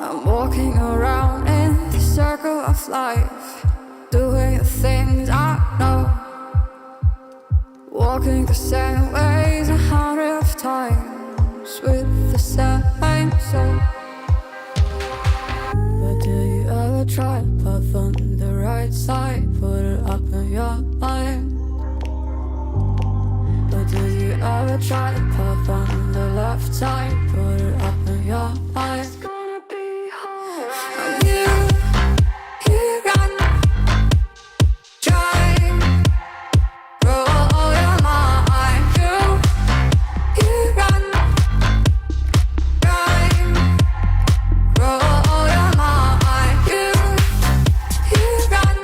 I'm walking around in the circle of life, doing the things I know, walking the same ways 100 times with the same soul. But do you ever try to path on the right side, put it up in your mind? But do you ever try to path on the left side, put it up in your mind? It's gonna be alright. You got try, roll your mind. You got try, roll your mind. You got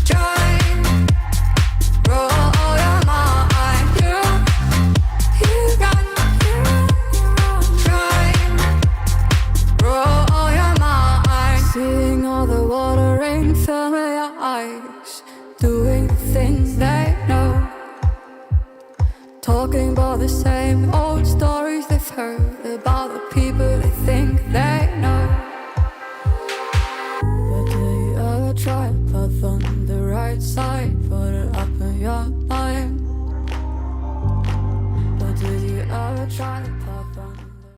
try, roll your mind. You got try, roll your mind. Seeing all the watering fill your eyes, doing the things they know, talking about the same old stories they've heard about the people they think they know. But do you ever try to path on the right side, put it up in your mind? But do you ever try to